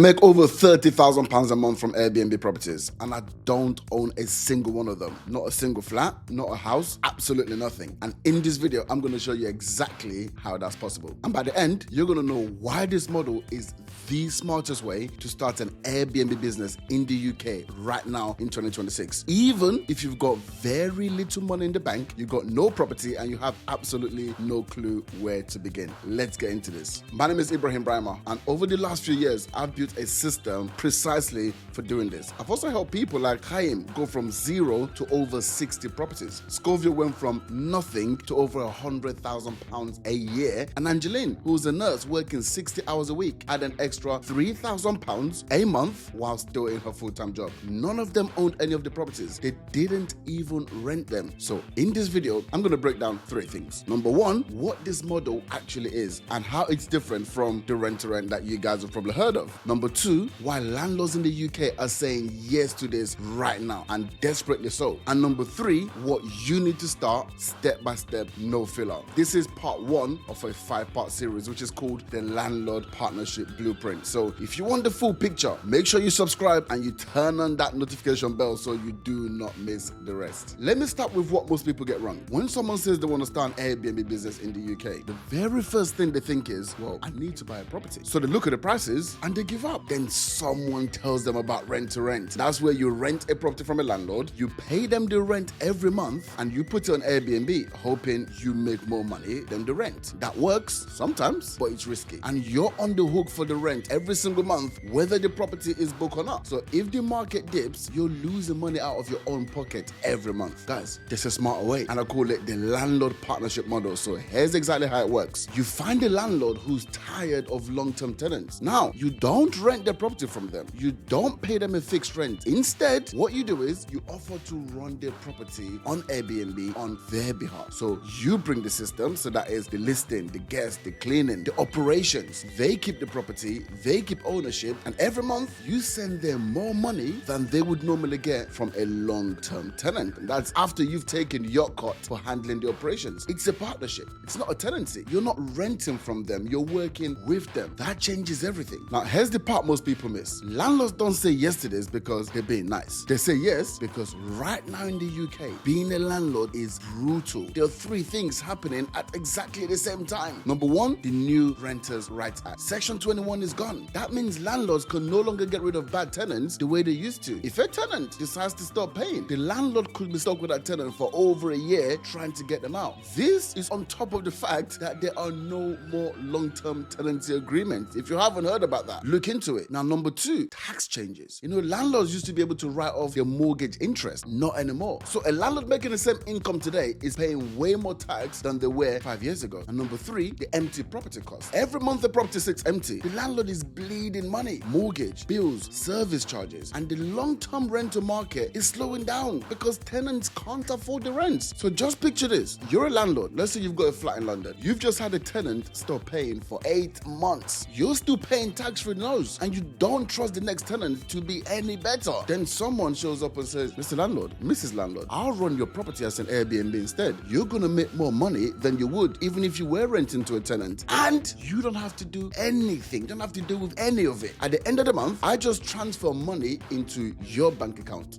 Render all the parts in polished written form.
make over £30,000 a month from Airbnb properties, and I don't own a single one of them. Not a single flat, not a house, absolutely nothing. And in this video, I'm going to show you exactly how that's possible. And by the end, you're going to know why this model is the smartest way to start an Airbnb business in the UK right now in 2026. Even if you've got very little money in the bank, you've got no property, and you have absolutely no clue where to begin. Let's get into this. My name is Ibrahim Brahima, and over the last few years, I've built a system precisely for doing this. I've also helped people like Chaim go from 0 to over 60 properties. Scoville went from nothing to over £100,000 a year. And Angeline, who's a nurse working 60 hours a week, had an extra £3,000 a month while still in her full-time job. None of them owned any of the properties. They didn't even rent them. So in this video, I'm going to break down 3 things. Number 1, what this model actually is and how it's different from the rent-to-rent that you guys have probably heard of. Number 2, why landlords in the UK are saying yes to this right now, and desperately so. And number 3, what you need to start step by step, no filler. This is part 1 of a 5-part series which is called the Landlord Partnership Blueprint. So if you want the full picture, make sure you subscribe and you turn on that notification bell so you do not miss the rest. Let me start with what most people get wrong. When someone says they want to start an Airbnb business in the UK, the very first thing they think is, well, I need to buy a property. So they look at the prices and they give up. Then someone tells them about rent to rent. That's where you rent a property from a landlord, you pay them the rent every month, and you put it on Airbnb hoping you make more money than the rent. That works sometimes, but it's risky. And you're on the hook for the rent every single month, whether the property is booked or not. So if the market dips, you're losing money out of your own pocket every month. Guys, this is a smarter way, and I call it the Landlord Partnership Model. So here's exactly how it works. You find a landlord who's tired of long-term tenants. Now, you don't rent the property from them. You don't pay them a fixed rent. Instead, what you do is you offer to run their property on Airbnb on their behalf. So you bring the system, so that is the listing, the guests, the cleaning, the operations. They keep the property, they keep ownership, and every month you send them more money than they would normally get from a long-term tenant. And that's after you've taken your cut for handling the operations. It's a partnership. It's not a tenancy. You're not renting from them. You're working with them. That changes everything. Now, here's the part most people miss. Landlords don't say yes to this because they're being nice. They say yes because right now in the UK, being a landlord is brutal. There are 3 things happening at exactly the same time. Number 1, the new Renters' Rights Act. Section 21 is gone. That means landlords can no longer get rid of bad tenants the way they used to. If a tenant decides to stop paying, the landlord could be stuck with that tenant for over a year trying to get them out. This is on top of the fact that there are no more long-term tenancy agreements. If you haven't heard about that, look into it. Now, number 2, tax changes. Landlords used to be able to write off their mortgage interest. Not anymore. So a landlord making the same income today is paying way more tax than they were 5 years ago. And number 3, the empty property cost. Every month the property sits empty, the landlord is bleeding money. Mortgage, bills, service charges, and the long-term rental market is slowing down because tenants can't afford the rents. So just picture this. You're a landlord. Let's say you've got a flat in London. You've just had a tenant stop paying for 8 months. You're still paying tax-free notes, and you don't trust the next tenant to be any better. Then someone shows up and says, Mr. Landlord, Mrs. Landlord, I'll run your property as an Airbnb instead. You're going to make more money than you would even if you were renting to a tenant. And you don't have to do anything. You don't have to deal with any of it. At the end of the month, I just transfer money into your bank account.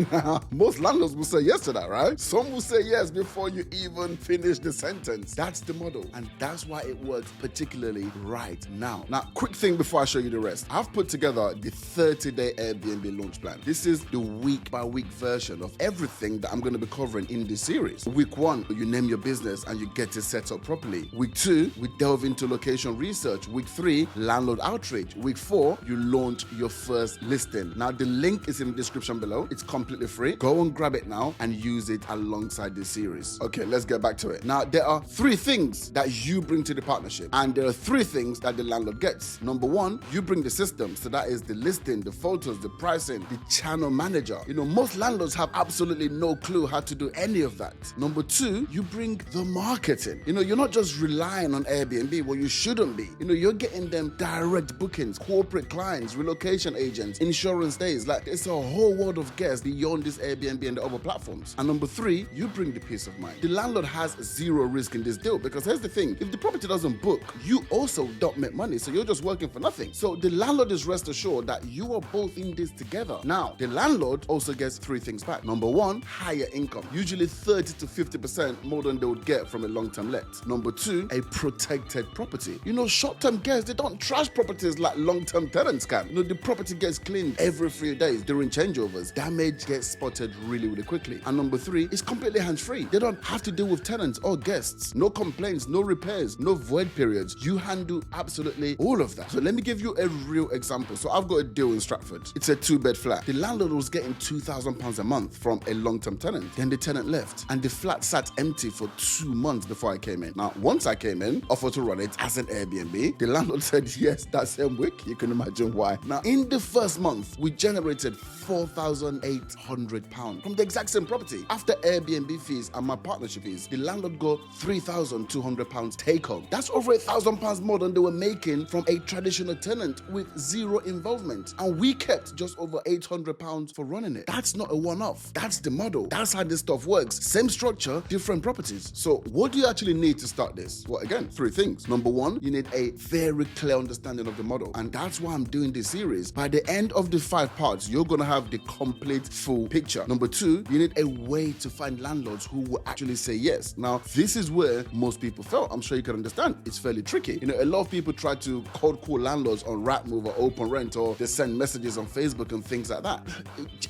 Most landlords will say yes to that, right? Some will say yes before you even finish the sentence. That's the model, and that's why it works particularly right now. Now, quick thing before I show you the rest. I've put together the 30-day Airbnb launch plan. This is the week-by-week version of everything that I'm going to be covering in this series. Week 1, you name your business and you get it set up properly. Week 2, we delve into location research. Week 3, landlord outreach. Week 4, you launch your first listing. Now, the link is in the description below. It's completely free. Go and grab it now and use it alongside this series. Okay, let's get back to it. Now, there are 3 things that you bring to the partnership, and there are 3 things that the landlord gets. Number 1, you bring the system. So that is the listing, the photos, the pricing, the channel manager. Most landlords have absolutely no clue how to do any of that. Number 2, you bring the marketing. You're not just relying on Airbnb. Well, you shouldn't be. You're getting them direct bookings, corporate clients, relocation agents, insurance days. Like, it's a whole world of guests beyond this Airbnb and the other platforms. And number 3, you bring the peace of mind. The landlord has 0 risk in this deal, because here's the thing. If the property doesn't book, you also don't make money. So you're just working for nothing. So the landlord just rest assured that you are both in this together. Now, the landlord also gets 3 things back. Number 1, higher income, usually 30 to 50% more than they would get from a long-term let. Number 2, a protected property. Short-term guests, they don't trash properties like long-term tenants can. The property gets cleaned every 3 days during changeovers. Damage gets spotted really, really quickly. And number 3, it's completely hands-free. They don't have to deal with tenants or guests. No complaints, no repairs, no void periods. You handle absolutely all of that. So let me give you a real example. So I've got a deal in Stratford. It's a 2-bed flat. The landlord was getting £2,000 a month from a long-term tenant. Then the tenant left and the flat sat empty for 2 months before I came in. Now, once I came in, offered to run it as an Airbnb, the landlord said yes that same week. You can imagine why. Now, in the first month, we generated £4,800 from the exact same property. After Airbnb fees and my partnership fees, the landlord got £3,200 take home. That's over £1,000 more than they were making from a traditional tenant with zero involvement. And we kept just over £800 for running it. That's not a one-off. That's the model. That's how this stuff works. Same structure, different properties. So what do you actually need to start this? Well, again, 3 things. Number 1, you need a very clear understanding of the model. And that's why I'm doing this series. By the end of the 5 parts, you're going to have the complete full picture. Number 2, you need a way to find landlords who will actually say yes. Now, this is where most people fail. I'm sure you can understand. It's fairly tricky. A lot of people try to cold call landlords on Rightmove or Open Rent, or they send messages on Facebook and things like that.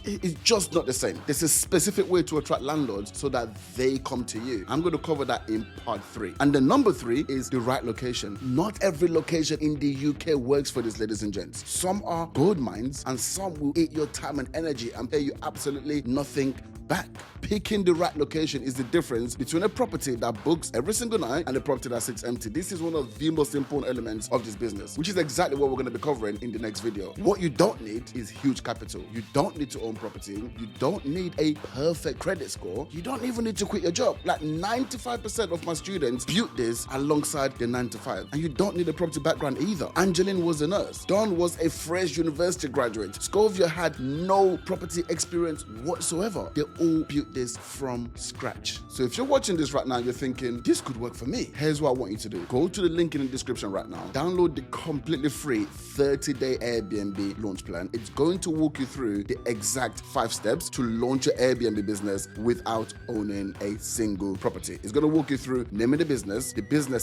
It's just not the same. There's a specific way to attract landlords so that they come to you. I'm going to cover that in part 3. And then number 3 is the right location. Not every location in the UK works for this, ladies and gents. Some are gold mines and some will eat your time and energy and pay you absolutely nothing back. Picking the right location is the difference between a property that books every single night and a property that sits empty. This is one of the most important elements of this business, which is exactly what we're going to be covering in the next video. What you don't need is huge capital. You don't need to own property. You don't need a perfect credit score. You don't even need to quit your job. Like 95% of my students built this alongside their 9 to 5. And you don't need a property background either. Angeline was a nurse. Don was a fresh university graduate. Scovia had no property experience whatsoever. They all built this from scratch. So if you're watching this right now, you're thinking, this could work for me. Here's what I want you to do. Go to the link in the description right now. Download the completely free 30-day Airbnb launch plan. It's going to walk you through the exact 5 steps to launch your Airbnb business without owning a single property. It's going to walk you through naming the business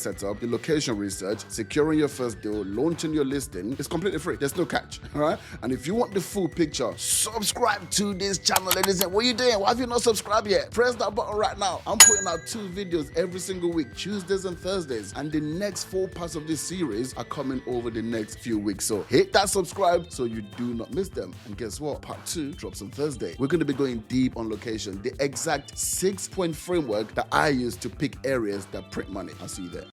setup, the location research, securing your first deal, launching your listing. It's completely free. There's no catch, all right? And if you want the full picture, subscribe to this channel, ladies and what are you doing? Why have you not subscribed yet? Press that button right now. I'm putting out 2 videos every single week, Tuesdays and Thursdays. And the next 4 parts of this series are coming over the next few weeks. So hit that subscribe so you do not miss them. And guess what? Part 2 drops on Thursday. We're going to be going deep on location, the exact 6-point framework that I use to pick areas that print money. I'll see you there.